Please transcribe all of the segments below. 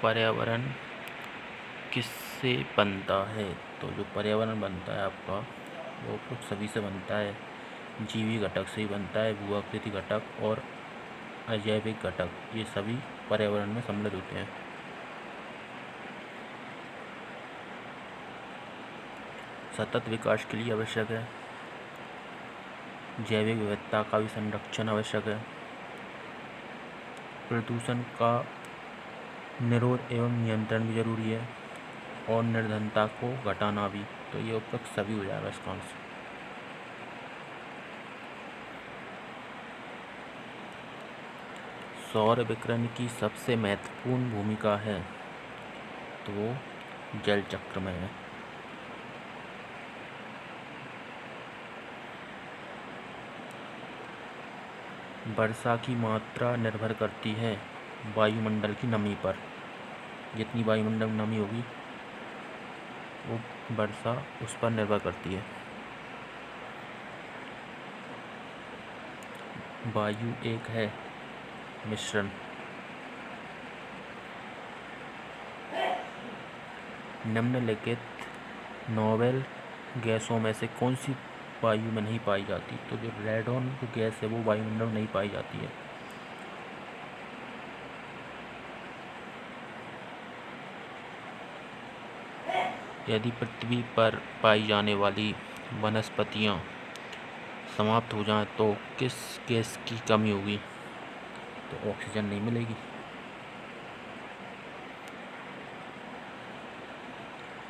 पर्यावरण किससे बनता है? तो जो पर्यावरण बनता है आपका वो कुछ सभी से बनता है। जीवी घटक से ही बनता है, भू-आकृति घटक और अजैविक घटक, ये सभी पर्यावरण में सम्मिलित होते हैं। सतत विकास के लिए आवश्यक है। जैविक विविधता का भी संरक्षण आवश्यक है। प्रदूषण का निरोध एवं नियंत्रण भी जरूरी है और निर्धनता को घटाना भी। तो ये उपरोक्त सभी हो जाएगा इसका आंसर। सौर विकिरण की सबसे महत्वपूर्ण भूमिका है तो वो जल चक्र में है। वर्षा की मात्रा निर्भर करती है वायुमंडल की नमी पर। जितनी वायुमंडल में नमी होगी वो वर्षा उस पर निर्भर करती है। वायु एक है मिश्रण। निम्नलिखित नोबेल गैसों में से कौन सी वायु में नहीं पाई जाती? तो जो रेडॉन जो गैस है वो वायुमंडल में नहीं पाई जाती है। यदि पृथ्वी पर पाई जाने वाली वनस्पतियां समाप्त हो जाएं तो किस गैस की कमी होगी? तो ऑक्सीजन नहीं मिलेगी।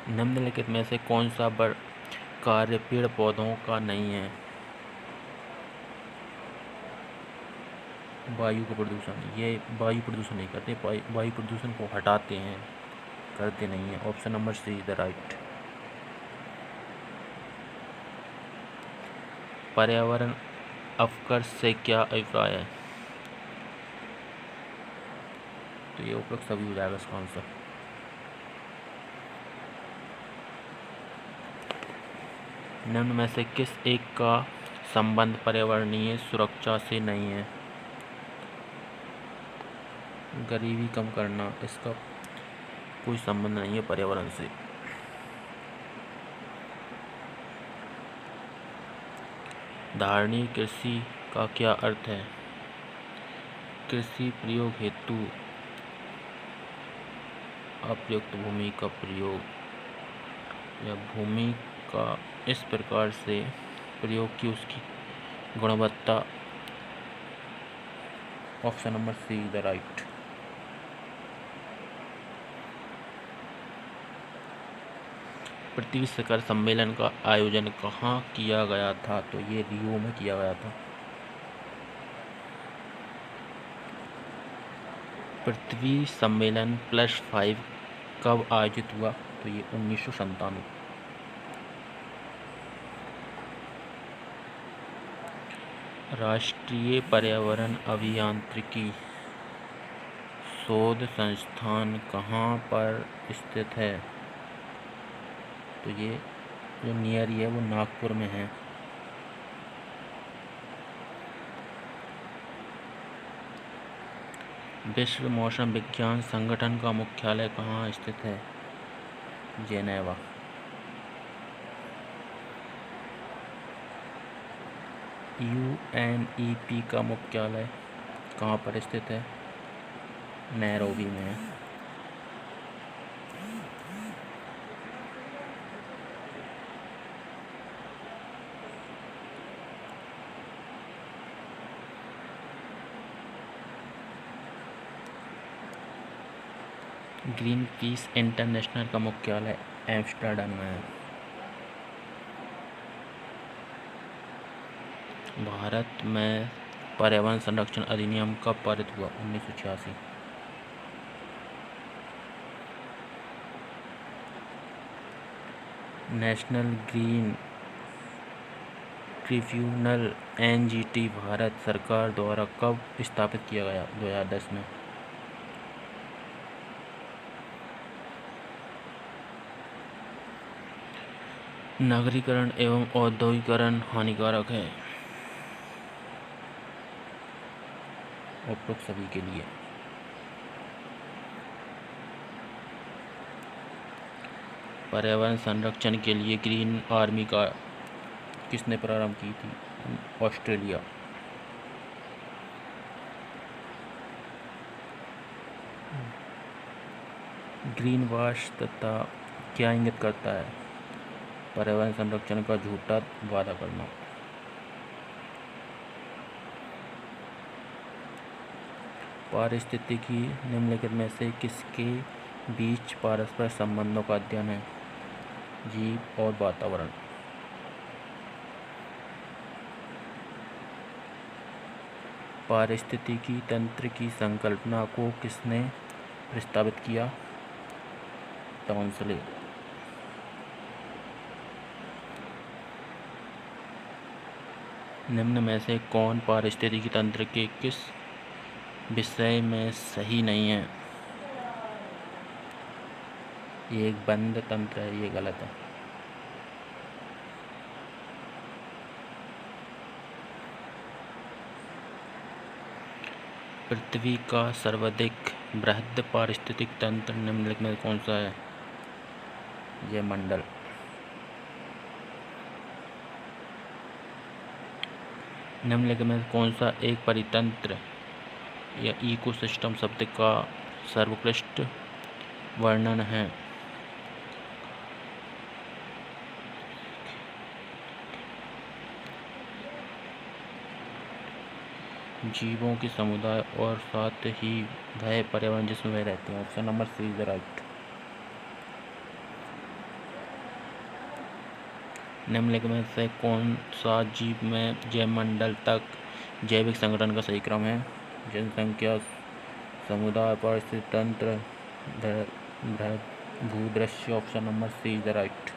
निम्नलिखित में से कौन सा कार्य पेड़ पौधों का नहीं है? वायु का प्रदूषण। ये वायु प्रदूषण नहीं करते, वायु प्रदूषण को हटाते हैं, करते नहीं है। Option number C is the right. पर्यावरण अवकर्ष से क्या अभिप्राय है? तो ये उपरोक्त सभी हो जाएगा इसका आंसर। निम्न में से किस एक का संबंध पर्यावरणीय सुरक्षा से नहीं है? गरीबी कम करना, इसका कोई संबंध नहीं है पर्यावरण से। धारणीय कृषि का क्या अर्थ है? कृषि प्रयोग हेतु अप्रयुक्त भूमि का प्रयोग या भूमि का इस प्रकार से प्रयोग की उसकी गुणवत्ता। Option number C is the right. पृथ्वी शिखर सम्मेलन का आयोजन कहाँ किया गया था? तो ये रियो में किया गया था। पृथ्वी सम्मेलन +5 कब आयोजित हुआ? तो ये 1997। राष्ट्रीय पर्यावरण अभियांत्रिकी शोध संस्थान कहाँ पर स्थित है? तो ये जो नियर है वो नागपुर में है। विश्व मौसम विज्ञान संगठन का मुख्यालय कहाँ स्थित है? जेनेवा। UNEP का मुख्यालय कहाँ पर स्थित है? नैरोबी में है। ग्रीन पीस इंटरनेशनल का मुख्यालय एम्स्टर्डम में है। भारत में पर्यावरण संरक्षण अधिनियम कब पारित हुआ? 1986। National green tribunal NGT Bharat सरकार द्वारा कब स्थापित किया गया? 2010 में। नगरीकरण एवं औद्योगिकरण हानिकारक है। उपरोक्त सभी के लिए। पर्यावरण संरक्षण के लिए ग्रीन आर्मी का किसने प्रारंभ की थी? ऑस्ट्रेलिया। ग्रीन वॉश तथा क्या इंगित करता है? पर्यावरण संरक्षण का झूठा वादा करना। पारिस्थितिकी निम्नलिखित में से किसके बीच परस्पर संबंधों का अध्ययन है? जीव और वातावरण। पारिस्थितिकी तंत्र की संकल्पना को किसने प्रस्तावित किया? टॉन्सले। निम्न में से कौन पारिस्थितिकी तंत्र के किस विषय में सही नहीं है? ये एक बंद तंत्र है, ये गलत है। पृथ्वी का सर्वाधिक बृहद पारिस्थितिक तंत्र निम्नलिखित में कौन सा है? ये मंडल। निम्नलिखित में कौन सा एक परितंत्र या इकोसिस्टम शब्द का सर्वोत्कृष्ट वर्णन है? जीवों के समुदाय और साथ ही वह पर्यावरण जिसमें वह रहते हैं। Option number C is right. निम्नलिखित में से कौन सा जीव में जैवमंडल तक जैविक संगठन का सही क्रम है? जनसंख्या, समुदाय, पारिस्थितिक तंत्र, भूदृश्य। Option number C is right.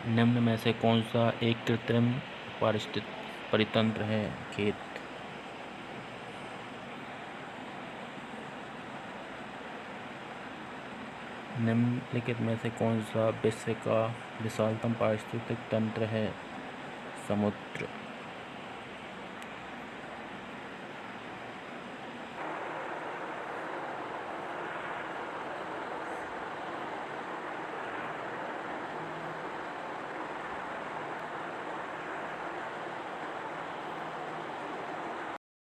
निम्न में से कौन सा एक कृत्रिम पारिस्थितिक परितंत्र है? खेत। निम्नलिखित में से कौन सा विश्व का विशालतम पारिस्थितिक तंत्र है? समुद्र।